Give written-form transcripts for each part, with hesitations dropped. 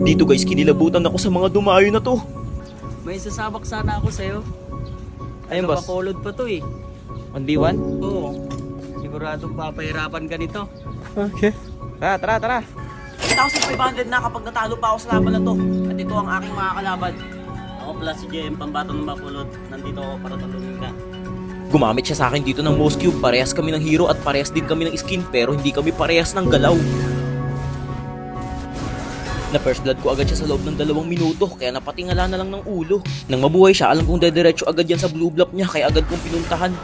Dito guys, kinilabutan ako sa mga dumayo na to. May sasabak sana ako sa'yo. Ayun, boss. Bacolod pa to eh. 1v1? Oo. Siguradong papahirapan ka nito. Okay. Tara. 1,500 na kapag natalo pa ako sa laban na to. At ito ang aking mga kalaban. Ako pala si JM, pambato ng Bacolod. Nandito ako para tulungan ka. Gumamit siya sa akin dito ng Mouse Cube. Parehas kami ng hero at parehas din kami ng skin, pero hindi kami parehas ng galaw. Na first blood ko agad siya sa loob ng 2 minuto, kaya napatingala na lang ng ulo. Nang mabuhay siya, alam kong dediretso agad yan sa blue block niya, kaya agad kong pinuntahan.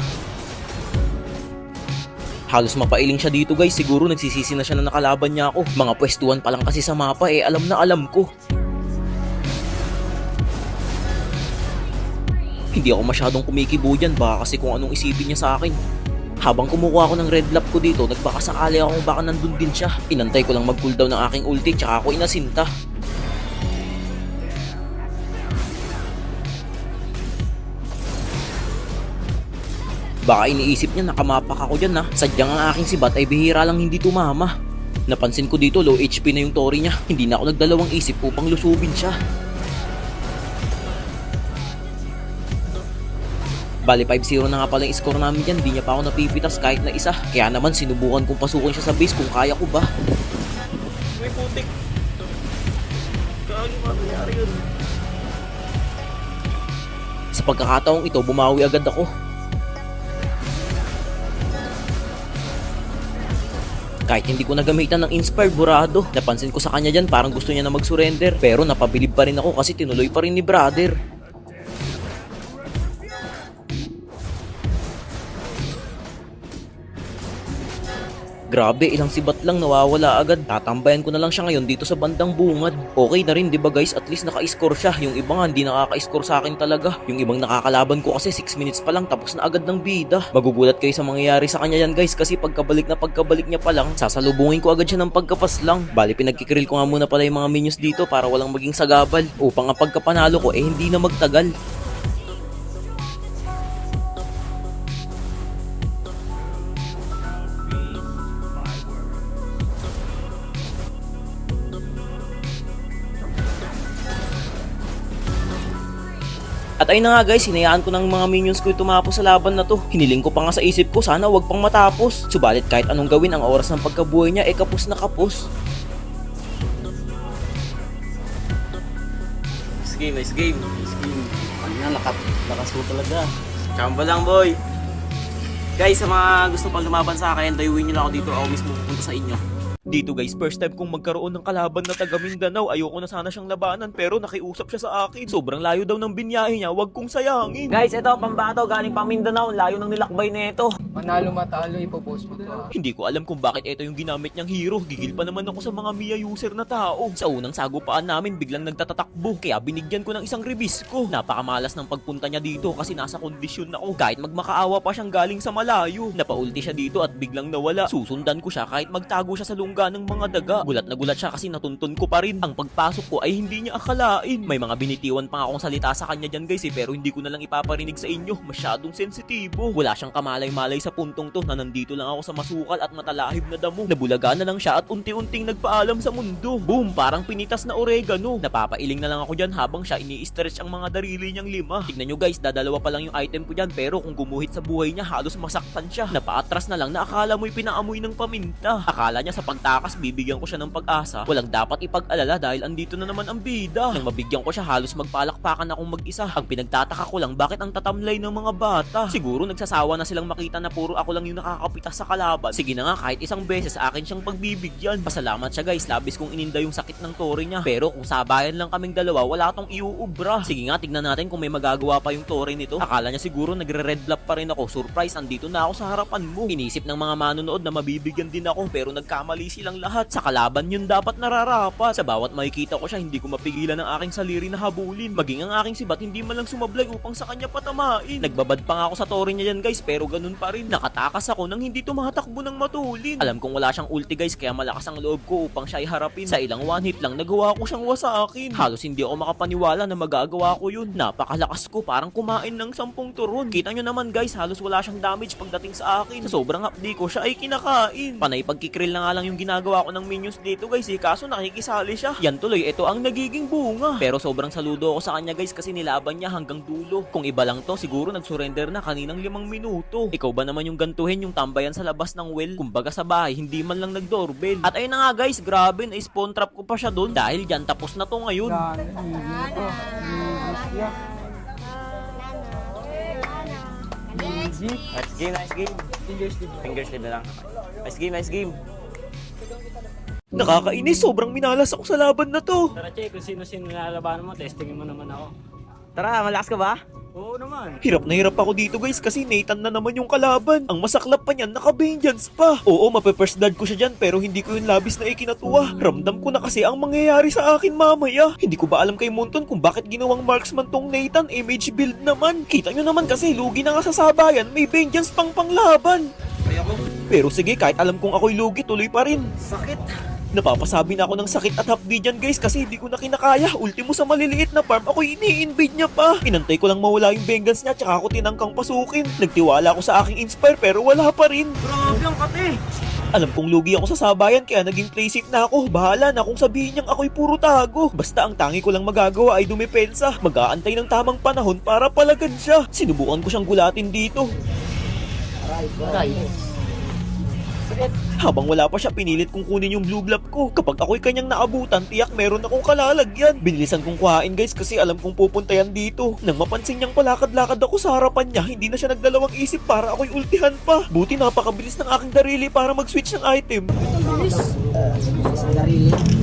Halos mapailing siya dito guys, siguro nagsisisi na siya na nakalaban niya ako. Mga pwestuhan pa lang kasi sa mapa alam na alam ko. Hindi ako masyadong kumikibo dyan, baka kasi kung anong isipin niya sa akin. Habang kumukuha ako ng red lap ko dito, nagbakasakali ako kung baka nandun din siya. Inantay ko lang mag-cooldown ng aking ulti, tsaka ako inasinta. Baka iniisip niya nakamapak ako dyan ha. Sadyang ang aking sibat ay bihira lang hindi tumama. Napansin ko dito low HP na yung Tori niya. Hindi na ako nagdalawang isip upang lusubin siya. Bali 5-0 na nga pala yung score namin dyan. Di niya pa ako napipitas kahit na isa. Kaya naman sinubukan kong pasukin siya sa base kung kaya ko ba. May putik. Kaya mangyari yun. Sa pagkakataong ito, bumawi agad ako. Kahit hindi ko nagamitan ng inspired burado, napansin ko sa kanya dyan parang gusto niya na mag-surrender. Pero napabilib pa rin ako kasi tinuloy pa rin ni brother. Grabe, ilang sibat lang nawawala agad. Tatambayan ko na lang siya ngayon dito sa bandang bungad. Okay na rin, di ba guys? At least naka-score siya. Yung iba nga hindi nakaka-score sa akin talaga. Yung ibang nakakalaban ko kasi 6 minutes pa lang tapos na agad ng bida. Magugulat kayo sa mangyayari sa kanya yan guys, kasi pagkabalik niya pa lang, sasalubungin ko agad siya ng pagkapas lang. Bali pinagkikrill ko nga muna pala yung mga minions dito para walang maging sagabal. Upang ang pagkapanalo ko hindi na magtagal. At ayun na nga guys, hinayaan ko ng mga minions ko tumapos sa laban na to. Hiniling ko pa nga sa isip ko, sana wag pang matapos. Subalit kahit anong gawin, ang oras ng pagkabuhay niya kapos na kapos. Nice game. Ano na, lakas mo talaga. Chamba lang boy. Guys, sa mga gusto pang lumaban sa akin, dayuin nyo lang ako dito. Ako mismo pupunta sa inyo. Dito guys, first time kong magkaroon ng kalaban na taga Mindanao. Ayoko na sana siyang labanan pero nakiusap siya sa akin. Sobrang layo daw ng binyahe niya, wag kong sayangin. Guys, ito pambato galing pang Mindanao. Layo ng nilakbay na ito. Manalo matalo, ipopost mo to. Hindi ko alam kung bakit ito yung ginamit niyang hero. Gigil pa naman ako sa mga Mia user na tao. Sa unang sagupaan namin, biglang nagtatatakbo. Kaya binigyan ko ng isang rebisko. Napakamalas ng pagpunta niya dito kasi nasa kondisyon ako. Kahit magmakaawa pa siyang galing sa malayo. Napaulti siya dito at biglang nawala. Susundan ko siya kahit magtago siya sa lungga ng mga daga. Gulat na gulat siya kasi natuntun ko pa rin. Ang pagpasok ko ay hindi niya akalain. May mga binitiwan pa akong salita sa kanya dyan guys pero hindi ko na lang ipaparinig sa inyo. Masyadong sensitibo. Wala siyang kamalay-malay sa puntong to na nandito lang ako sa masukal at matalahib na damo. Nabulaga na lang siya at unti-unting nagpaalam sa mundo. Boom! Parang pinitas na oregano. Napapailing na lang ako dyan habang siya ini-stretch ang mga darili niyang 5. Tignan nyo guys, dadalawa pa lang yung item ko dyan pero kung gumuhit sa buhay niya halos masaktan siya. Napaatras na lang na akala mo'y pinaamoy ng paminta. Akala niya sa pagtakas bibigyan ko siya ng pag-asa. Walang dapat ipag-alala dahil andito na naman ang bida. Nang mabigyan ko siya halos magpalakpakan akong mag-isa. Ang pinagtataka ko lang bakit ang tatamlay ng mga bata. Siguro nagsasawa na silang makita na puro ako lang yung nakakapitas sa kalaban. Sige na nga kahit isang beses akin siyang pagbibigyan. Pasalamat siya guys, labis kong ininda yung sakit ng Tori niya. Pero kung sabayan lang kaming dalawa, wala tong iuubra. Sige nga, tignan natin kung may magagawa pa yung Tori nito. Akala niya siguro nagre-red block pa rin ako. Surprise, andito na ako sa harapan mo. Inisip ng mga manonood na mabibigyan din ako pero nagkamali silang lahat. Sa kalaban yun dapat nararapat. Sa bawat makikita ko siya, hindi ko mapigilan ang aking saliri na habulin. Maging ang aking sibat hindi man lang sumablay upang sa kanya patamain. Nagbabad pa nga ako sa Tori niya yan guys pero ganun pa rin. Nakatakas ako nang hindi tumatakbo ng matulin. Alam kong wala siyang ulti guys kaya malakas ang loob ko upang siya iharapin. Sa ilang one hit lang nagawa ko siyang wasakin. Halos hindi ako makapaniwala na magagawa ko yun. Napakalakas ko, parang kumain ng 10 turon. Kita nyo naman guys, halos wala siyang damage pagdating sa akin. Sa sobrang hapdi ko siya ay kinakain. Panay pagkikrill na nga lang yung ginagawa ginagawa ko ng minions dito guys kaso nakikisali siya. Yan tuloy, ito ang nagiging bunga. Pero sobrang saludo ako sa kanya guys kasi nilaban niya hanggang dulo. Kung iba lang to, siguro nag-surrender na kaninang 5 minuto. Ikaw ba naman yung gantuhin yung tambayan sa labas ng well? Kumbaga sa bahay, hindi man lang nag-doorbell. At ayun na nga guys, grabe na spawn trap ko pa siya doon dahil dyan tapos na to ngayon. Nice game, nice game. Fingers live na lang. Nice game. Nakakainis, sobrang minalas ako sa laban na to. Tara, Che, kung sino-sino nilalabanan mo, testingin mo naman ako. Tara, malakas ka ba? Oo naman. Hirap na hirap ako dito guys kasi Nathan na naman yung kalaban. Ang masaklap pa niyan, naka-vengeance pa. Oo, mape-first blood ko siya dyan pero hindi ko yung labis na ikinatuwa. Ramdam ko na kasi ang mangyayari sa akin mamaya. Hindi ko ba alam kay Monton kung bakit ginawang marksman tong Nathan, image build naman. Kita nyo naman kasi lugi na nga sa sabayan, may vengeance pang panglaban. Pero sige, kahit alam kong ako'y lugi, tuloy pa rin. Sakit. Napapasabi na ako ng sakit at hapdi dyan guys kasi hindi ko na kinakaya. Ultimo sa maliliit na farm, ako'y ini-invade niya pa. Inantay ko lang mawala yung vengeance niya tsaka ako tinangkang pasukin. Nagtiwala ako sa aking inspire pero wala pa rin. Grabe ang kate. Alam kong lugi ako sa sabayan kaya naging playsafe na ako. Bahala na kung sabihin niyang ako'y puro tago. Basta ang tangi ko lang magagawa ay dumepensa. Mag-aantay ng tamang panahon para palagan siya. Sinubukan ko siyang gulatin dito. Habang wala pa siya, pinilit kong kunin yung blue blob ko. Kapag ako'y kanyang naabutan, tiyak meron akong kalalagyan. Binilisan kong kuhain guys kasi alam kong pupunta yan dito. Nang mapansin niyang palakad-lakad ako sa harapan niya, hindi na siya nagdalawang isip para ako'y ultihan pa. Buti napakabilis ng aking darili para mag-switch ng item.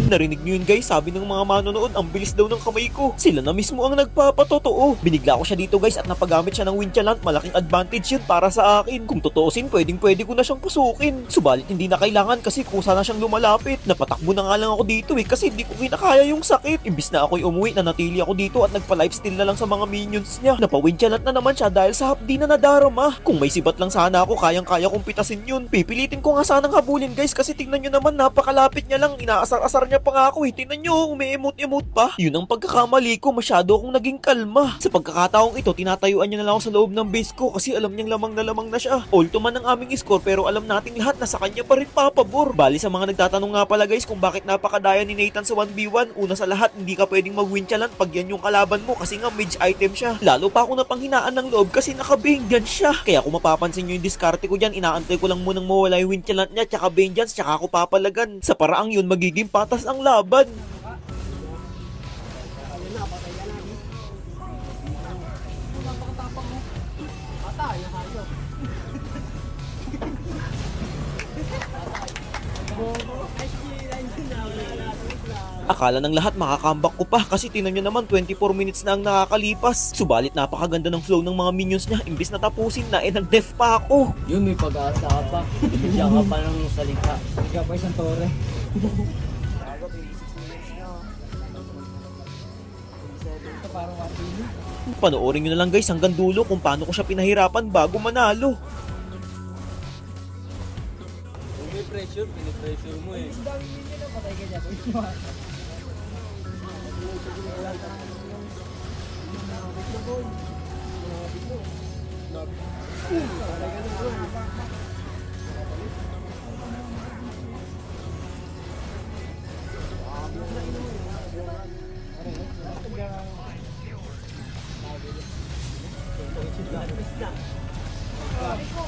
Narinig niyo yun guys, sabi ng mga manonood, ang bilis daw ng kamay ko. Sila na mismo ang nagpapatotoo. Binigla ko siya dito guys at napagamit siya ng Winchalant. Malaking advantage yun para sa akin. Kung totoosin, pwedeng-pwede ko na siyang pasukin. Subalit hindi na kailangan kasi kusa na siyang lumalapit. Napatakbo na nga lang ako dito kasi hindi ko kinakaya yung sakit. Imbis na ako'y umuwi, nanatili ako dito at nagpa-lifesteal na lang sa mga minions niya. Napa-Winchalant na naman siya dahil sa hapdi na nadarama. Kung may sibat lang sana ako, kayang-kaya kong pitasin yun. Pipilitin ko nga sanang habulin guys kasi tingnan nyo naman, napakalapit niya lang. Inaasar-asar niya pa nga ako Tingnan nyo, umi-emote-emote pa. Yun ang pagkakamali ko, masyado akong naging kalma. Sa pagkakataong ito, tinatayuan niya na lang ako sa loob ng base ko kasi alam niyang lamang na siya. Ulto man ang aming score pero alam nating lahat na sa kanya pa rin papabor. Bali sa mga nagtatanong nga pala guys kung bakit napakadaya ni Nathan sa 1v1, una sa lahat hindi ka pwedeng mag-Winchalant pag yan yung kalaban mo kasi nga mage item siya. Lalo pa ako napanghinaan ng loob kasi naka-vengeance siya. Kaya kung mapapansin nyo yung diskarte ko dyan, inaantay ko lang munang mawala yung Winchalant niya tsaka vengeance tsaka ako papalagan. Sa paraang yun magiging patas ang laban. Akala ng lahat makakambak ko pa kasi tinan nyo naman 24 minutes na ang nakakalipas. Subalit napakaganda ng flow ng mga minions niya. Imbis na tapusin na nag-death pa ako. Yun, may pag-asa ka pa. Bigyan ka pa ng salita. Ikaw pa isang tore. Panoorin nyo na lang guys hanggang dulo kung paano ko siya pinahirapan bago manalo. Kung may pressure, pinipressure mo eh.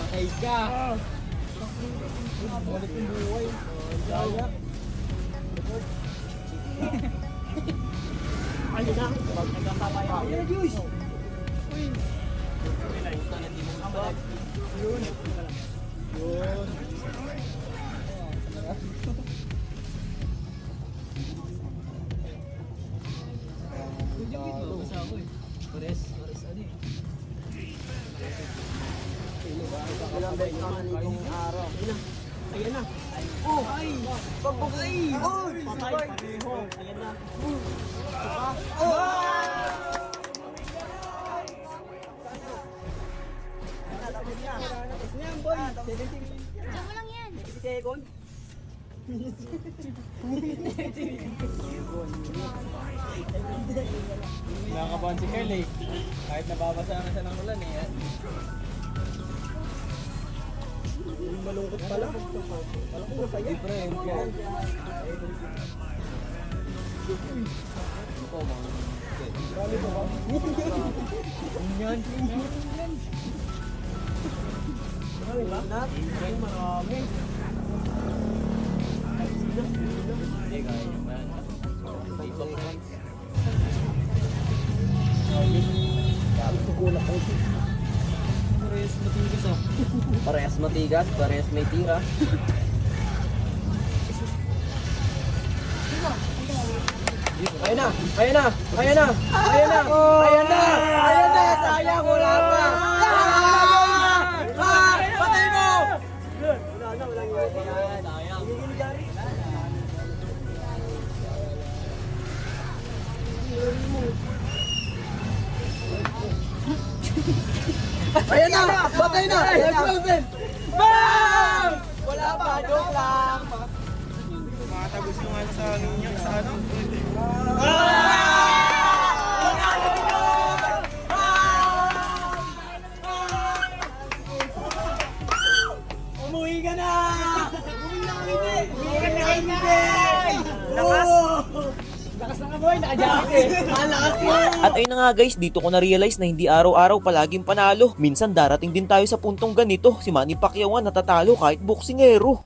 Patay ka. Balik yung buhay. Daya. Ano na? Ayun, Diyos! Uy! Yun. Yun. Pares ano eh. Ayan na. Oh, ay! Pagbugay! Oh! Patay pareho. Ayan na. Diyan mo lang yan. Nakakabahan si Carl eh. Kahit nababasa na siya ng ulan eh. Malungkot pala. Alam ko masaya. Marami ba ba? Marami ba? Marami. Parehas matigas, parehas may tira. Ayun na! Ayun na! Ayun na! Ayun na! Ayun na! Ayun na! Sayang! Wala pa! Patay mo! Ayun na! Patay na! Nag-close! Bang! Wala pa! Joke lang! Makatagos yung ano sa niya, sa ano. Umuwi ka na! Umuwi na kami! Umuwi ka na kami! Lakas! Lakas na ka boy! Naka-jacket! Lakas mo! At ayun na nga guys, dito ko na-realize na hindi araw-araw palaging panalo. Minsan darating din tayo sa puntong ganito. Si Manny Pacquiao natatalo kahit boksingero.